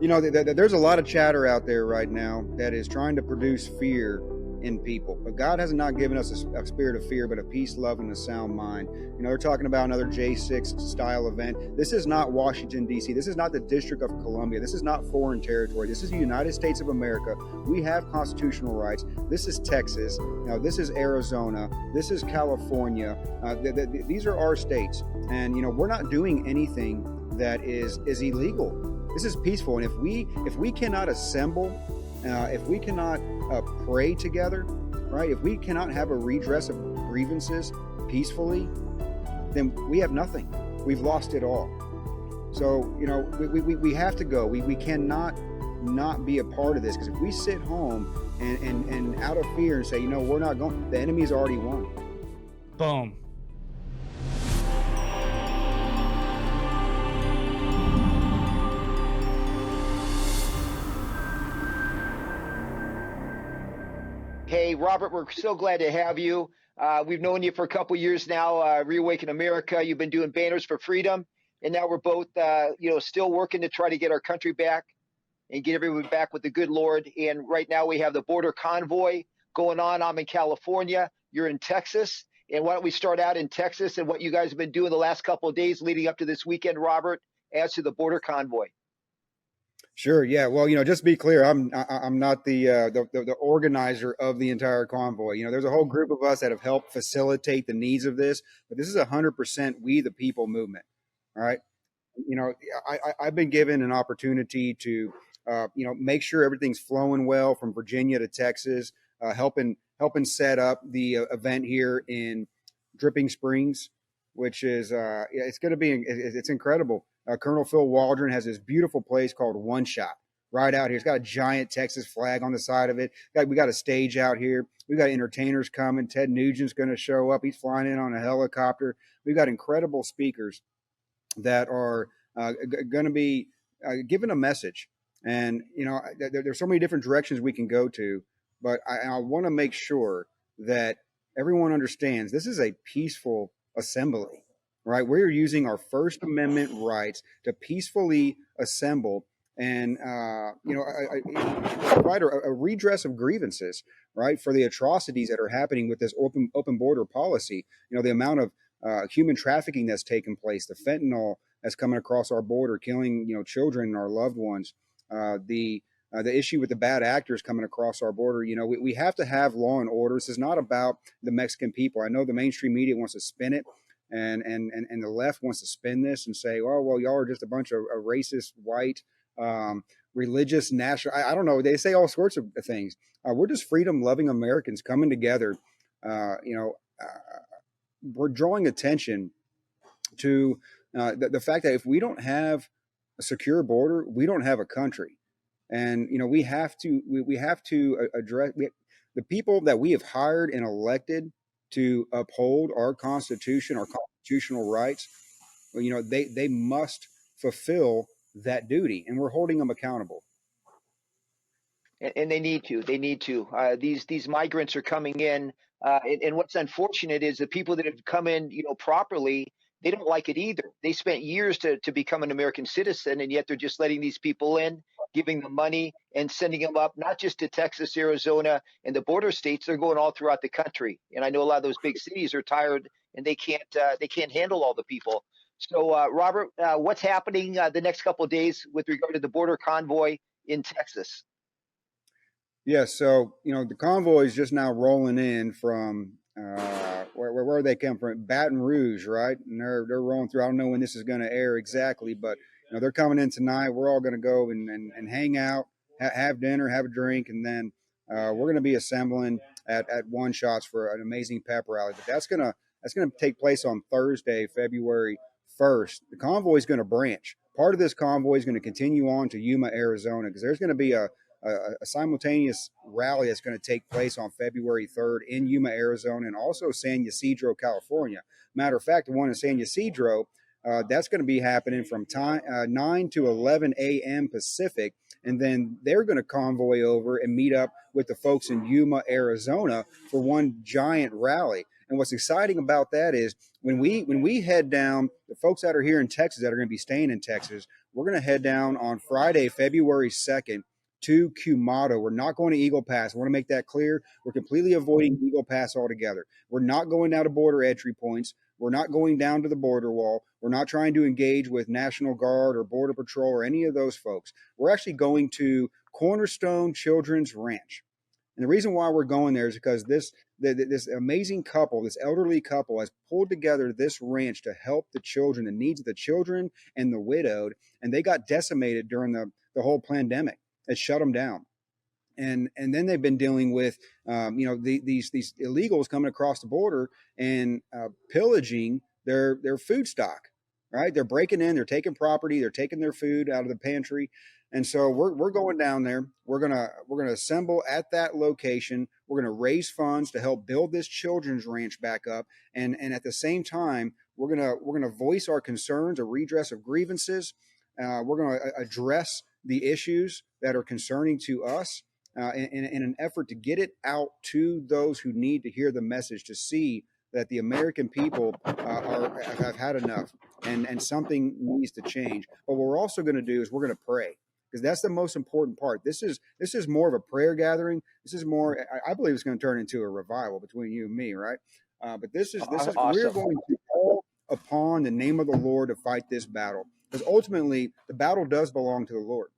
There's a lot of chatter out there right now that is trying to produce fear in people. But God has not given us a spirit of fear, but a peace, love, and a sound mind. They're talking about another J6 style event. This is not Washington, D.C. This is not the District of Columbia. This is not foreign territory. This is the United States of America. We have constitutional rights. This is Texas. This is Arizona. This is California. These are our states. And, we're not doing anything that is illegal. This is peaceful, and if we cannot assemble, if we cannot pray together, right? If we cannot have a redress of grievances peacefully, then we have nothing. We've lost it all. So we have to go. We cannot not be a part of this, because if we sit home and out of fear and say, we're not going, the enemy's already won. Boom. Hey, Robert, we're so glad to have you. We've known you for a couple years now, Reawaken America. You've been doing banners for freedom. And now we're both, still working to try to get our country back and get everyone back with the good Lord. And right now we have the border convoy going on. I'm in California. You're in Texas. And why don't we start out in Texas and what you guys have been doing the last couple of days leading up to this weekend, Robert, as to the border convoy? Sure. Yeah. Well, just to be clear, I'm not the organizer of the entire convoy. There's a whole group of us that have helped facilitate the needs of this, but this is 100% we the people movement. All right. I've been given an opportunity to, make sure everything's flowing well from Virginia to Texas, helping set up the event here in Dripping Springs, which is it's going to be it's incredible. Colonel Phil Waldron has this beautiful place called One Shot right out here. It's got a giant Texas flag on the side of it. We got a stage out here. We got entertainers coming. Ted Nugent's going to show up. He's flying in on a helicopter. We've got incredible speakers that are going to be giving a message. And, there's so many different directions we can go to, but I want to make sure that everyone understands this is a peaceful assembly. Right, we're using our First Amendment rights to peacefully assemble and provide a redress of grievances, right, for the atrocities that are happening with this open border policy. The amount of human trafficking that's taken place, the fentanyl that's coming across our border, killing children and our loved ones, the issue with the bad actors coming across our border. We have to have law and order. This is not about the Mexican people. I know the mainstream media wants to spin it. And the left wants to spin this and say, oh, well, y'all are just a bunch of racist, white, religious, national. I don't know. They say all sorts of things. We're just freedom-loving Americans coming together. We're drawing attention to the fact that if we don't have a secure border, we don't have a country. And, we have to address the people that we have hired and elected to uphold our Constitution, our constitutional rights. They must fulfill that duty, and we're holding them accountable. And they need to. They need to. These migrants are coming in, and what's unfortunate is the people that have come in, properly, they don't like it either. They spent years to become an American citizen, and yet they're just letting these people in, giving them money and sending them up, not just to Texas, Arizona, and the border states. They're going all throughout the country. And I know a lot of those big cities are tired and they can't handle all the people. So, Robert, what's happening the next couple of days with regard to the border convoy in Texas? Yeah, so the convoy is just now rolling in from where they come from, Baton Rouge, right? And they're rolling through. I don't know when this is going to air exactly, but they're coming in tonight. We're all going to go and hang out, have dinner, have a drink, and then we're going to be assembling at One Shots for an amazing pep rally. But that's gonna take place on Thursday, February 1st. The convoy is going to branch. Part of this convoy is going to continue on to Yuma, Arizona, because there's going to be a simultaneous rally that's going to take place on February 3rd in Yuma, Arizona, and also San Ysidro, California. Matter of fact, the one in San Ysidro, that's going to be happening from 9 to 11 a.m. Pacific, and then they're going to convoy over and meet up with the folks in Yuma, Arizona for one giant rally. And what's exciting about that is when we head down, the folks that are here in Texas that are going to be staying in Texas, we're going to head down on Friday, February 2nd to Cumado. We're not going to Eagle Pass. I want to make that clear. We're completely avoiding Eagle Pass altogether. We're not going down to border entry points. We're not going down to the border wall. We're not trying to engage with National Guard or Border Patrol or any of those folks. We're actually going to Cornerstone Children's Ranch. And the reason why we're going there is because this amazing couple, this elderly couple, has pulled together this ranch to help the children, the needs of the children and the widowed. And they got decimated during the whole pandemic. It shut them down. And then they've been dealing with these illegals coming across the border and pillaging their food stock. Right? They're breaking in, they're taking property, they're taking their food out of the pantry. And so we're going down there. We're gonna assemble at that location. We're gonna raise funds to help build this children's ranch back up. And at the same time, we're gonna voice our concerns, a redress of grievances. We're gonna address the issues that are concerning to us in an effort to get it out to those who need to hear the message, to see that the American people have had enough and something needs to change. But what we're also going to do is we're going to pray, because that's the most important part. This is more of a prayer gathering. This is more, I believe it's going to turn into a revival between you and me, right? But this is Awesome. we're going to call upon the name of the Lord to fight this battle, because ultimately the battle does belong to the Lord.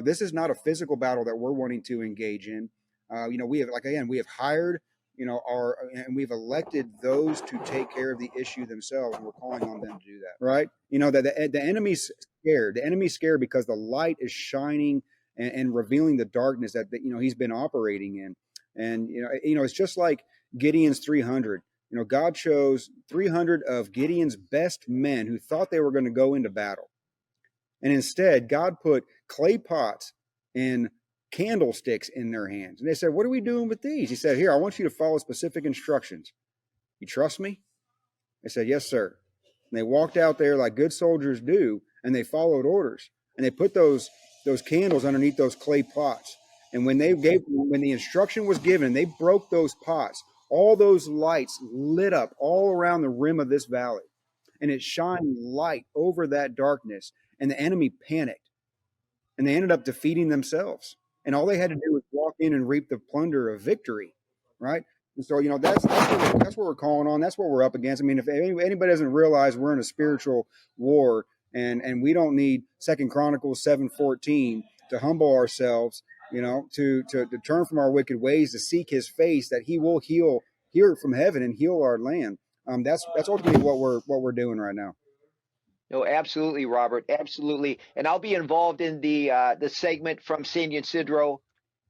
This is not a physical battle that we're wanting to engage in. We have hired, and we've elected those to take care of the issue themselves, and we're calling on them to do that, right? That the enemy's scared. The enemy's scared because the light is shining and revealing the darkness that he's been operating in. And it's just like Gideon's 300. God chose 300 of Gideon's best men who thought they were going to go into battle. And instead, God put clay pots and candlesticks in their hands. And they said, "What are we doing with these?" He said, "Here, I want you to follow specific instructions. You trust me?" They said, "Yes, sir." And they walked out there like good soldiers do, and they followed orders. And they put those candles underneath those clay pots. And when the instruction was given, they broke those pots. All those lights lit up all around the rim of this valley. And it shined light over that darkness. And the enemy panicked. And they ended up defeating themselves. And all they had to do was walk in and reap the plunder of victory, right? And so, that's what we're calling on. That's what we're up against. I mean, if anybody doesn't realize we're in a spiritual war, and we don't need 2 Chronicles 7:14 to humble ourselves, to turn from our wicked ways, to seek His face, that He will hear from heaven and heal our land. That's ultimately what we're doing right now. No, absolutely, Robert. Absolutely. And I'll be involved in the segment from San Ysidro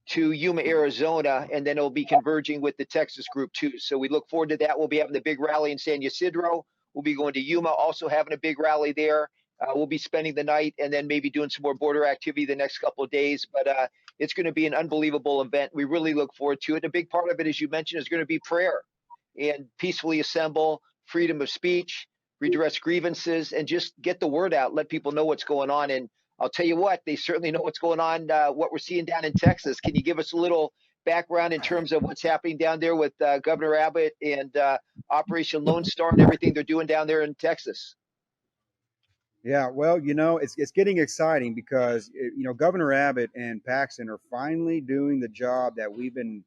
to Yuma, Arizona, and then it'll be converging with the Texas group too. So we look forward to that. We'll be having the big rally in San Ysidro. We'll be going to Yuma, also having a big rally there. We'll be spending the night and then maybe doing some more border activity the next couple of days. But it's going to be an unbelievable event. We really look forward to it. A big part of it, as you mentioned, is going to be prayer and peacefully assemble, freedom of speech, redress grievances, and just get the word out, let people know what's going on. And I'll tell you what, they certainly know what's going on, what we're seeing down in Texas. Can you give us a little background in terms of what's happening down there with Governor Abbott and Operation Lone Star and everything they're doing down there in Texas? Yeah, well, it's getting exciting because Governor Abbott and Paxton are finally doing the job that we've been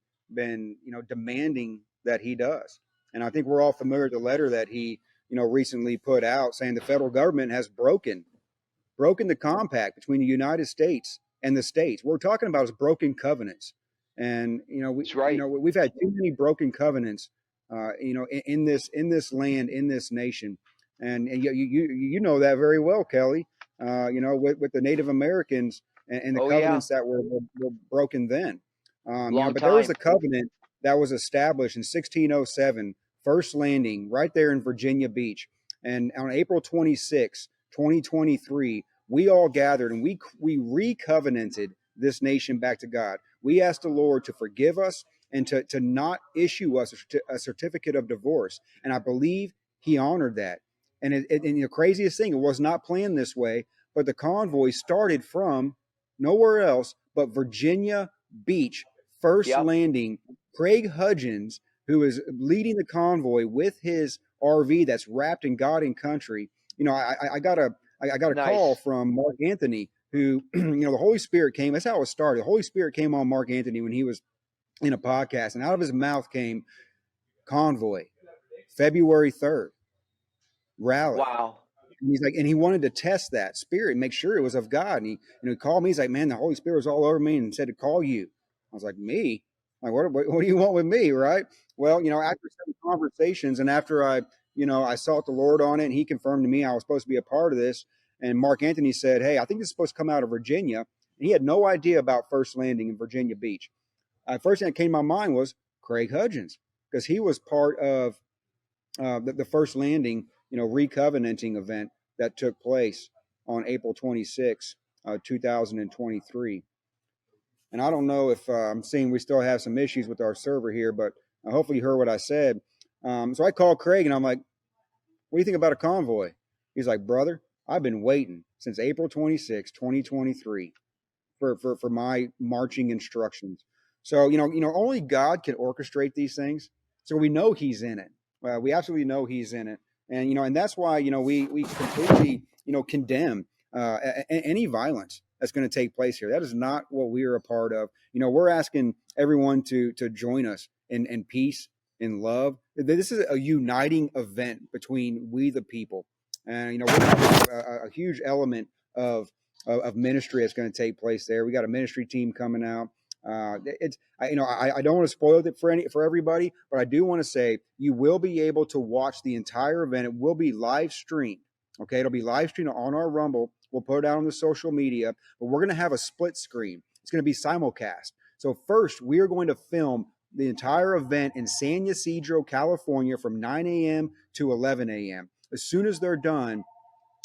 demanding that he does. And I think we're all familiar with the letter that he recently put out saying the federal government has broken the compact between the United States and the states. What we're talking about is broken covenants, and That's right. we've had too many broken covenants, in this land, in this nation, and you know that very well, Kelly. With the Native Americans and the Oh, yeah. covenants that were broken then. Long But there was time. a covenant that was established in 1607, first landing right there in Virginia Beach, and on April 26, 2023, we all gathered and we recovenanted this nation back to God. We asked the Lord to forgive us and to not issue us a certificate of divorce. And I believe He honored that. And the craziest thing, it was not planned this way, but the convoy started from nowhere else but Virginia Beach, first Yep. landing. Craig Hudgens who is leading the convoy with his RV that's wrapped in God and country. I got a call Nice. from Mark Anthony, who the Holy Spirit came. That's how it started. The Holy Spirit came on Mark Anthony when he was in a podcast, and out of his mouth came Convoy, February 3rd, rally. Wow. And he's like, and he wanted to test that spirit, make sure it was of God. And he called me. He's like, man, the Holy Spirit was all over me and said to call you. I was like, me? Like, what do you want with me? Right. Well, after some conversations and after I sought the Lord on it, and he confirmed to me I was supposed to be a part of this. And Mark Anthony said, hey, I think this is supposed to come out of Virginia. And he had no idea about First Landing in Virginia Beach. First thing that came to my mind was Craig Hudgens, because he was part of the First Landing, recovenanting event that took place on April 26, 2023. And I don't know if I'm seeing we still have some issues with our server here, but hopefully you heard what I said. So I called Craig and I'm like, what do you think about a convoy? He's like, brother, I've been waiting since April 26, 2023 for my marching instructions. So only God can orchestrate these things. So we know He's in it. We absolutely know He's in it, and that's why we completely condemn any violence that's going to take place here. That is not what we are a part of. We're asking everyone to join us in peace, in love. This is a uniting event between we the people, and we have a huge element of ministry that's going to take place there. We got a ministry team coming out. I don't want to spoil it for everybody, but I do want to say you will be able to watch the entire event. It will be live streamed. Okay, it'll be live streamed on our Rumble. We'll put it out on the social media, but we're going to have a split screen. It's going to be simulcast. So first, we are going to film the entire event in San Ysidro, California, from 9 a.m. to 11 a.m. As soon as they're done,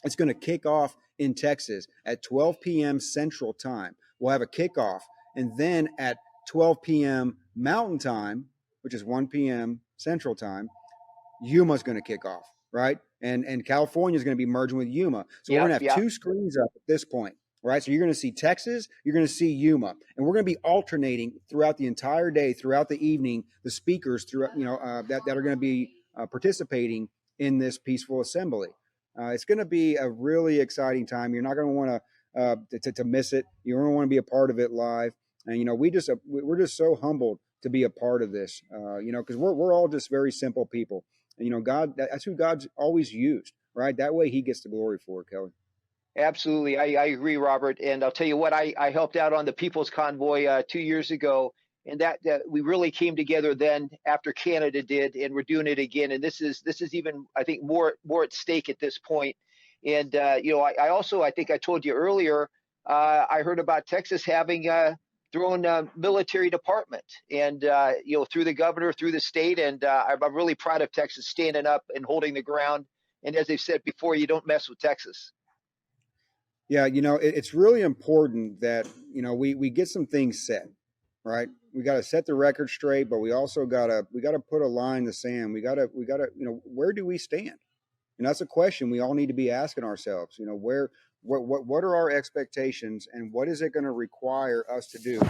it's going to kick off in Texas at 12 p.m. Central Time. We'll have a kickoff. And then at 12 p.m. Mountain Time, which is 1 p.m. Central Time, Yuma's going to kick off, right? And California is going to be merging with Yuma. So we're going to Yep. have Yep. two screens up at this point, right? So you're going to see Texas, you're going to see Yuma, and we're going to be alternating throughout the entire day, throughout the evening, the speakers throughout, that are going to be participating in this peaceful assembly. It's going to be a really exciting time. You're not going to want to miss it. You're going to want to be a part of it live. And we're just so humbled to be a part of this. Because we're all just very simple people. And God, that's who God's always used, right? That way He gets the glory for it, Kelly. Absolutely. I agree, Robert. And I'll tell you what, I helped out on the People's Convoy 2 years ago. And that we really came together then after Canada did, and we're doing it again. And this is even, I think, more at stake at this point. And I also, I think I told you earlier, I heard about Texas having their own military department, and through the governor, through the state. And I'm really proud of Texas standing up and holding the ground. And as they've said before, you don't mess with Texas. Yeah, it's really important that we get some things set, right? We got to set the record straight, but we also gotta put a line in the sand. We gotta where do we stand? And that's a question we all need to be asking ourselves. What are our expectations, and what is it going to require us to do?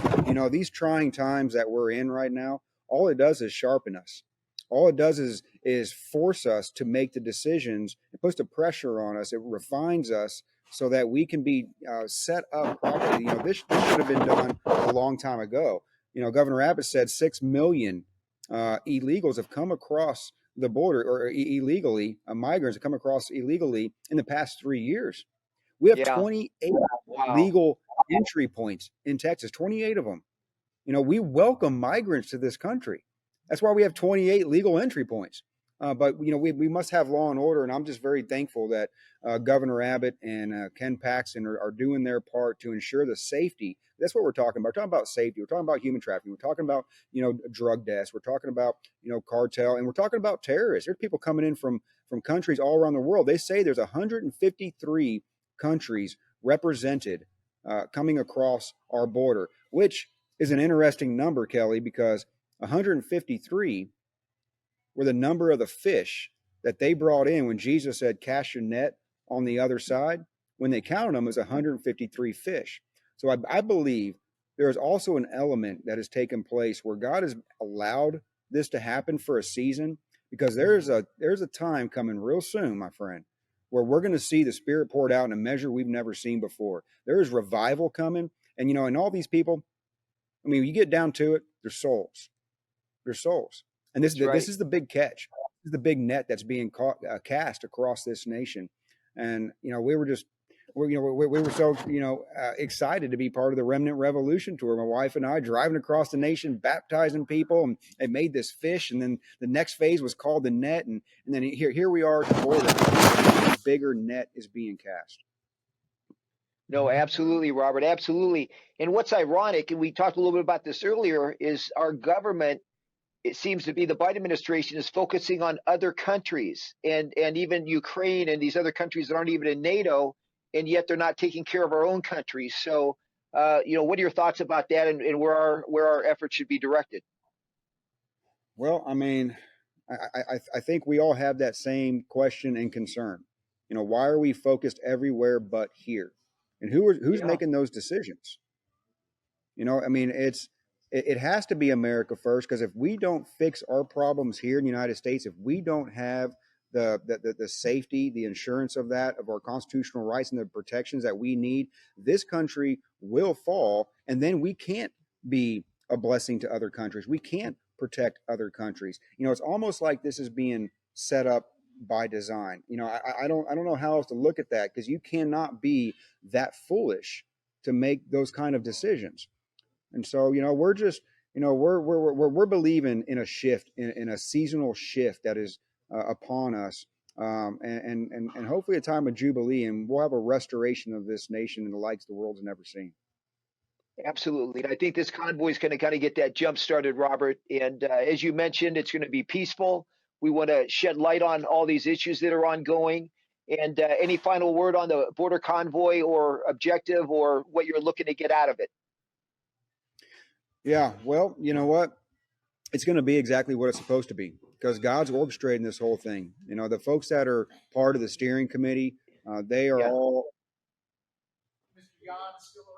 These trying times that we're in right now, all it does is sharpen us. All it does is force us to make the decisions. It puts the pressure on us. It refines us so that we can be set up properly. This should have been done a long time ago. Governor Abbott said 6 million illegals have come across the border, or illegally, migrants have come across illegally in the past 3 years. We have Yeah. 28 Wow. legal entry points in Texas, 28 of them. We welcome migrants to this country. That's why we have 28 legal entry points. But we must have law and order, and I'm just very thankful that Governor Abbott and Ken Paxton are doing their part to ensure the safety. That's what we're talking about. We're talking about safety. We're talking about human trafficking. We're talking about drug deaths. We're talking about cartel, and we're talking about terrorists. There's people coming in from countries all around the world. They say there's 153 countries represented coming across our border, which is an interesting number, Kelly, because 153 were the number of the fish that they brought in when Jesus said, cast your net on the other side. When they counted them as 153 fish. So I believe there is also an element that has taken place where God has allowed this to happen for a season, because there's a time coming real soon, my friend, where we're going to see the Spirit poured out in a measure we've never seen before. There is revival coming, and and all these people. I mean, when you get down to it, they're souls. They're souls, and That's this right. is the big catch. This is the big net that's being cast across this nation, and we were just. We were so excited to be part of the Remnant Revolution tour. My wife and I driving across the nation, baptizing people, and they made this fish. And then the next phase was called the net, and then here we are at the border. A bigger net is being cast. No, absolutely, Robert. Absolutely. And what's ironic, and we talked a little bit about this earlier, is our government, it seems to be the Biden administration is focusing on other countries and even Ukraine and these other countries that aren't even in NATO, and yet they're not taking care of our own countries. So, what are your thoughts about that, and where our efforts should be directed? Well, I mean, I think we all have that same question and concern. Why are we focused everywhere but here? And who's Yeah, making those decisions? I mean, it has to be America first, because if we don't fix our problems here in the United States, if we don't have the safety, the insurance of our constitutional rights and the protections that we need, this country will fall, and then we can't be a blessing to other countries. We can't protect other countries. It's almost like this is being set up by design. I don't know how else to look at that, because you cannot be that foolish to make those kind of decisions. And so, we're just, we're believing in a shift, in a seasonal shift that is upon us, and hopefully a time of jubilee, and we'll have a restoration of this nation in the likes the world's never seen. absolutely. And I think this convoy is going to kind of get that jump started, Robert. And as you mentioned, it's going to be peaceful. We want to shed light on all these issues that are ongoing. And any final word on the border convoy or objective or what you're looking to get out of it? Yeah, well, you know what? It's going to be exactly what it's supposed to be, because God's orchestrating this whole thing. The folks that are part of the steering committee, they are Yeah. all.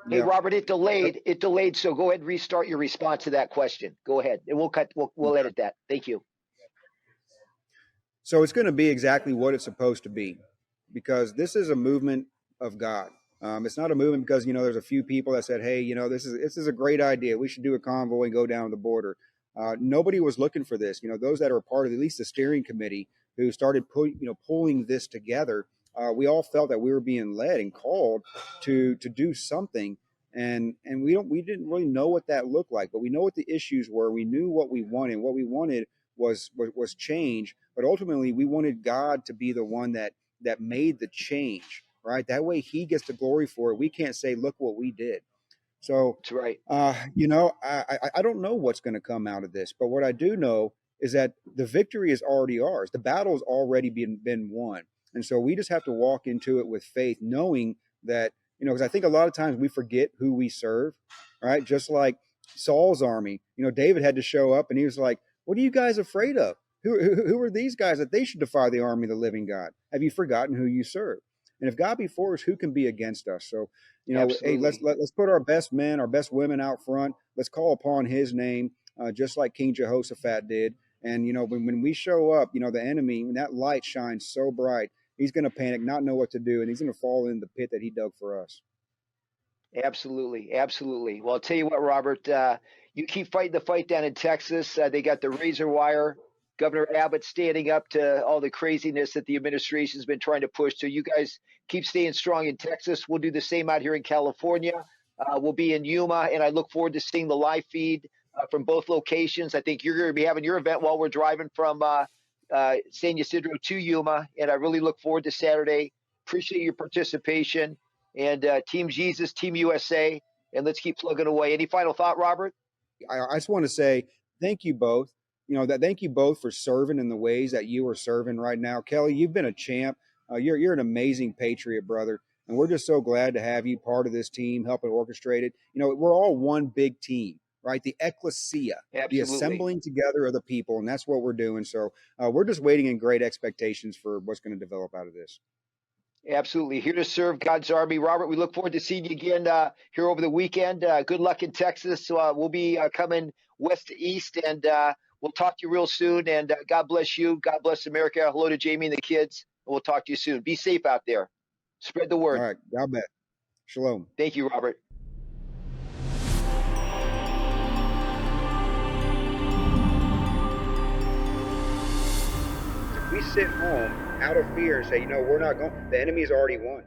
Hey, Yeah. Robert, it delayed. It delayed. So go ahead and restart your response to that question. Go ahead, and we'll edit that. Thank you. So it's going to be exactly what it's supposed to be, because this is a movement of God. It's not a movement because there's a few people that said, "Hey, this is a great idea. We should do a convoy and go down the border." Nobody was looking for this. Those that are part of at least the steering committee who started pulling this together. We all felt that we were being led and called to do something, and we didn't really know what that looked like, but we know what the issues were. We knew what we wanted. What we wanted was change, but ultimately we wanted God to be the one that made the change, right? That way he gets the glory for it. We can't say, look what we did. So, That's right. I don't know what's going to come out of this, but what I do know is that the victory is already ours. The battle has already been won. And so we just have to walk into it with faith, knowing that, because I think a lot of times we forget who we serve, right? Just like Saul's army, David had to show up and he was like, what are you guys afraid of? Who are these guys that they should defy the army of the living God? Have you forgotten who you serve? And if God be for us, who can be against us? So, hey, let's Absolutely. put our best men, our best women out front. Let's call upon His name, just like King Jehoshaphat did. And when we show up, the enemy, when that light shines so bright, he's going to panic, not know what to do, and he's going to fall in the pit that he dug for us. Absolutely. Absolutely. Well, I'll tell you what, Robert, you keep fighting the fight down in Texas. They got the razor wire. Governor Abbott standing up to all the craziness that the administration's been trying to push. So you guys keep staying strong in Texas. We'll do the same out here in California. We'll be in Yuma, and I look forward to seeing the live feed from both locations. I think you're going to be having your event while we're driving from San Ysidro to Yuma, and I really look forward to Saturday. Appreciate your participation. And Team Jesus, Team USA, and let's keep plugging away. Any final thought, Robert? I just want to say thank you both. Thank you both for serving in the ways that you are serving right now. Kelly, you've been a champ. You're an amazing patriot, brother, and we're just so glad to have you part of this team, helping orchestrate it. We're all one big team, right? The ecclesia, the Absolutely. assembling together of the people, and that's what we're doing. So we're just waiting in great expectations for what's going to develop out of this. Absolutely. Here to serve God's army. Robert, we look forward to seeing you again here over the weekend. Good luck in Texas. We'll be coming west to east, and We'll talk to you real soon. And God bless you. God bless America. Hello to Jamie and the kids. And we'll talk to you soon. Be safe out there. Spread the All word. right. God bless. Shalom. Thank you, Robert. We sit home out of fear and say, we're not going, the enemy's already won.